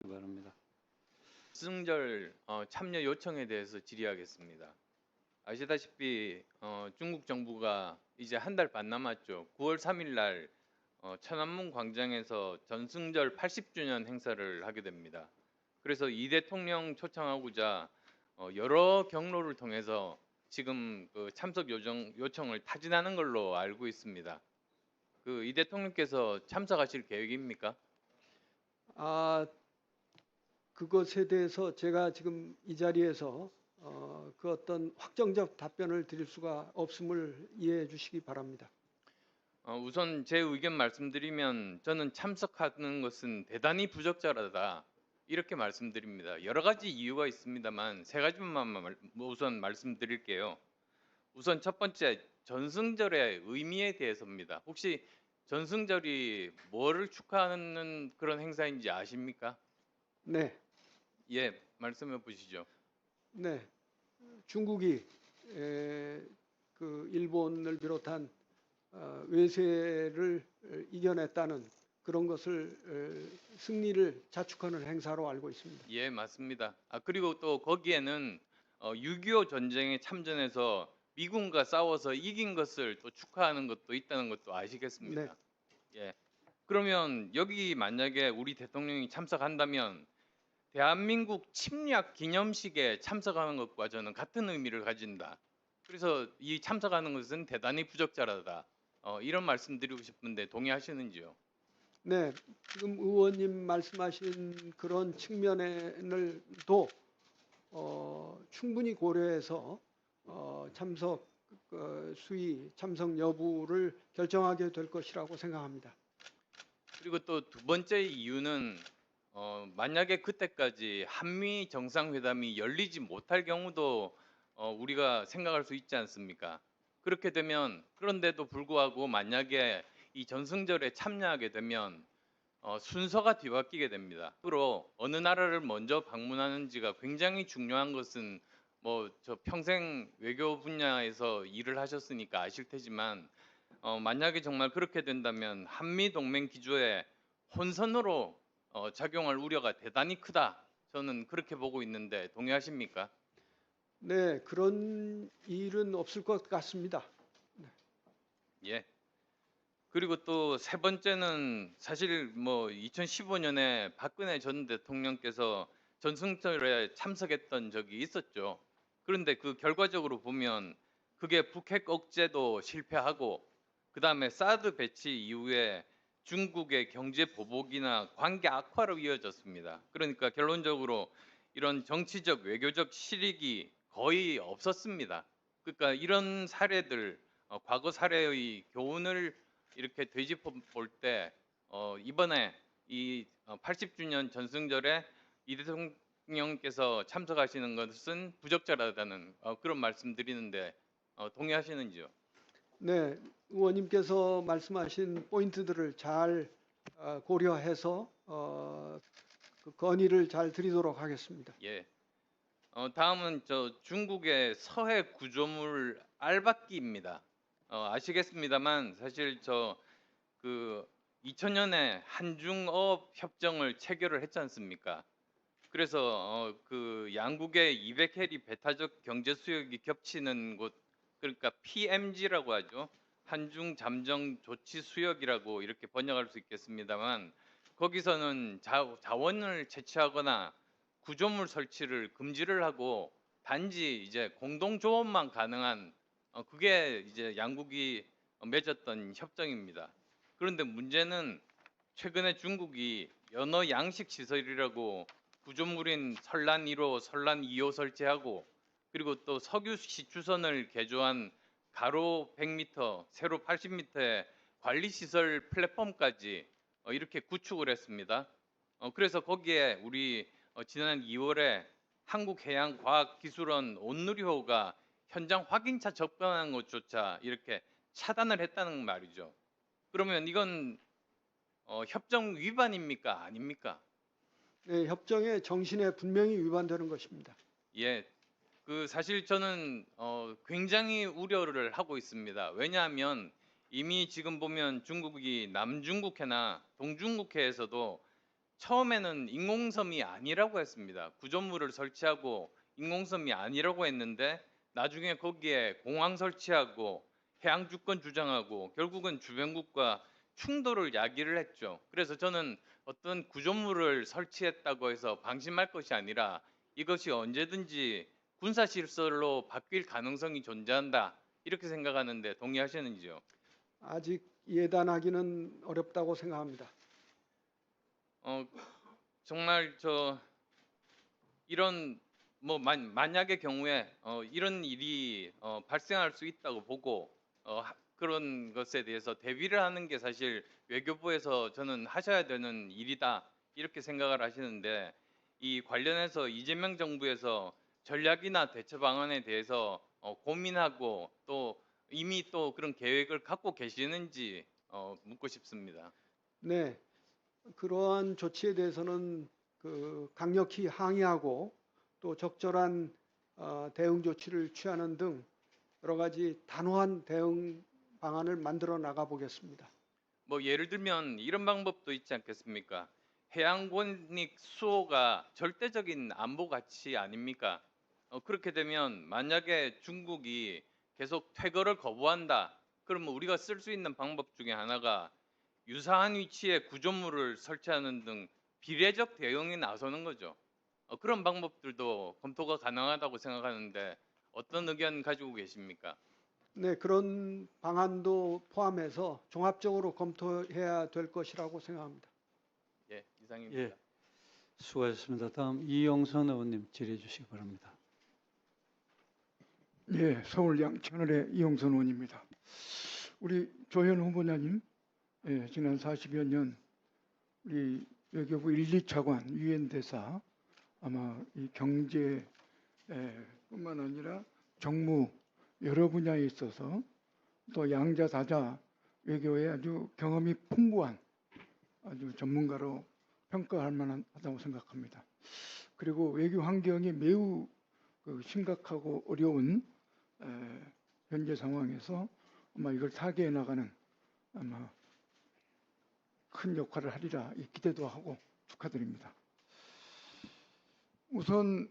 바랍니다. 승절 참여 요청에 대해서 질의하겠습니다. 아시다시피 중국 정부가 이제 한 달 반 남았죠. 9월 3일 날 천안문 광장에서 전승절 80주년 행사를 하게 됩니다. 그래서 이 대통령 초청하고자 여러 경로를 통해서 지금 그 참석 요청을 타진하는 걸로 알고 있습니다. 그 이 대통령께서 참석하실 계획입니까? 그것에 대해서 제가 지금 이 자리에서 그 어떤 확정적 답변을 드릴 수가 없음을 이해해 주시기 바랍니다. 우선 제 의견 말씀드리면 저는 참석하는 것은 대단히 부적절하다 이렇게 말씀드립니다. 여러 가지 이유가 있습니다만 세 가지만 우선 말씀드릴게요. 우선 첫 번째 전승절의 의미에 대해서입니다. 혹시 전승절이 뭐를 축하하는 그런 행사인지 아십니까? 네, 예, 말씀해 보시죠. 네. 중국이 그 일본을 비롯한 외세를 이겨냈다는 그런 것을 승리를 자축하는 행사로 알고 있습니다. 예, 맞습니다. 그리고 또 거기에는 6.25 전쟁에 참전해서 미군과 싸워서 이긴 것을 또 축하하는 것도 있다는 것도 아시겠습니다. 예. 그러면 여기 만약에 우리 대통령이 참석한다면 대한민국 침략 기념식에 참석하는 것과 저는 같은 의미를 가진다. 그래서 이 참석하는 것은 대단히 부적절하다. 이런 말씀 드리고 싶은데 동의하시는지요? 네, 지금 의원님 말씀하신 그런 측면을 또 충분히 고려해서 참석 수위, 참석 여부를 결정하게 될 것이라고 생각합니다. 그리고 또 두 번째 이유는 만약에 그때까지 한미 정상회담이 열리지 못할 경우도 우리가 생각할 수 있지 않습니까? 그렇게 되면 그런데도 불구하고 만약에 이 전승절에 참여하게 되면 순서가 뒤바뀌게 됩니다. 앞으로 어느 나라를 먼저 방문하는지가 굉장히 중요한 것은 뭐 저 평생 외교 분야에서 일을 하셨으니까 아실 테지만 만약에 정말 그렇게 된다면 한미 동맹 기조에 혼선으로 작용할 우려가 대단히 크다. 저는 그렇게 보고 있는데 동의하십니까? 네, 그런 일은 없을 것 같습니다. 예. 그리고 또 세 번째는 사실 뭐 2015년에 박근혜 전 대통령께서 전승절에 참석했던 적이 있었죠. 그런데 그 결과적으로 보면 그게 북핵 억제도 실패하고 그다음에 사드 배치 이후에 중국의 경제 보복이나 관계 악화로 이어졌습니다. 그러니까 결론적으로 이런 정치적 외교적 실익이 거의 없었습니다. 그러니까 이런 사례들 과거 사례의 교훈을 이렇게 되짚어 볼 때 이번에 이 80주년 전승절에 이 대통령께서 참석하시는 것은 부적절하다는 그런 말씀드리는데 동의하시는지요? 네, 의원님께서 말씀하신 포인트들을 잘 고려해서 그 건의를 잘 드리도록 하겠습니다. 예. 다음은 저 중국의 서해 구조물 알박기입니다. 아시겠습니다만 사실 저 그 2000년에 한중업 협정을 체결을 했지 않습니까? 그래서 그 양국의 200해리 배타적 경제 수역이 겹치는 곳 그러니까 PMG라고 하죠. 한중 잠정 조치 수역이라고 이렇게 번역할 수 있겠습니다만 거기서는 자원을 채취하거나 구조물 설치를 금지를 하고 단지 이제 공동 조업만 가능한 그게 이제 양국이 맺었던 협정입니다. 그런데 문제는 최근에 중국이 연어 양식 시설이라고 구조물인 설란 1호, 설란 2호 설치하고 그리고 또 석유 시추선을 개조한 가로 100m, 세로 80m의 관리 시설 플랫폼까지 이렇게 구축을 했습니다. 그래서 거기에 우리 지난 2월에 한국해양과학기술원 온누리호가 현장 확인차 접근한 것조차 이렇게 차단을 했다는 말이죠. 그러면 이건 협정 위반입니까? 아닙니까? 네, 협정의 정신에 분명히 위반되는 것입니다. 예, 그 사실 저는 굉장히 우려를 하고 있습니다. 왜냐하면 이미 지금 보면 중국이 남중국해나 동중국해에서도 처음에는 인공섬이 아니라고 했습니다. 구조물을 설치하고 인공섬이 아니라고 했는데 나중에 거기에 공항 설치하고 해양 주권 주장하고 결국은 주변국과 충돌을 야기를 했죠. 그래서 저는 어떤 구조물을 설치했다고 해서 방심할 것이 아니라 이것이 언제든지 군사 시설로 바뀔 가능성이 존재한다. 이렇게 생각하는데 동의하시는지요? 아직 예단하기는 어렵다고 생각합니다. 어, 정말 이런 만약의 경우에 이런 일이 발생할 수 있다고 보고 그런 것에 대해서 대비를 하는 게 사실 외교부에서 저는 하셔야 되는 일이다 이렇게 생각을 하시는데 이 관련해서 이재명 정부에서 전략이나 대처 방안에 대해서 고민하고 또 이미 또 그런 계획을 갖고 계시는지 묻고 싶습니다. 네, 그러한 조치에 대해서는 그 강력히 항의하고 또 적절한 대응 조치를 취하는 등 여러 가지 단호한 대응 방안을 만들어 나가 보겠습니다. 뭐 예를 들면 이런 방법도 있지 않겠습니까? 해양권익 수호가 절대적인 안보 가치 아닙니까? 그렇게 되면 만약에 중국이 계속 퇴거를 거부한다. 그러면 우리가 쓸 수 있는 방법 중에 하나가 유사한 위치에 구조물을 설치하는 등 비례적 대응에 나서는 거죠. 그런 방법들도 검토가 가능하다고 생각하는데 어떤 의견 가지고 계십니까? 네, 그런 방안도 포함해서 종합적으로 검토해야 될 것이라고 생각합니다. 예, 이상입니다. 예, 수고하셨습니다. 다음 이용선 의원님 질의해 주시기 바랍니다. 예, 서울 양천을의 이용선 의원입니다. 우리 조현 후보자님, 예, 지난 40여 년 우리 외교부 1, 2차관 유엔 대사 아마 이 경제 뿐만 아니라 정무 여러 분야에 있어서 또 양자사자 외교에 아주 경험이 풍부한 아주 전문가로 평가할 만하다고 생각합니다. 그리고 외교 환경이 매우 심각하고 어려운 현재 상황에서 아마 이걸 타개해 나가는 아마 큰 역할을 하리라 이 기대도 하고 축하드립니다. 우선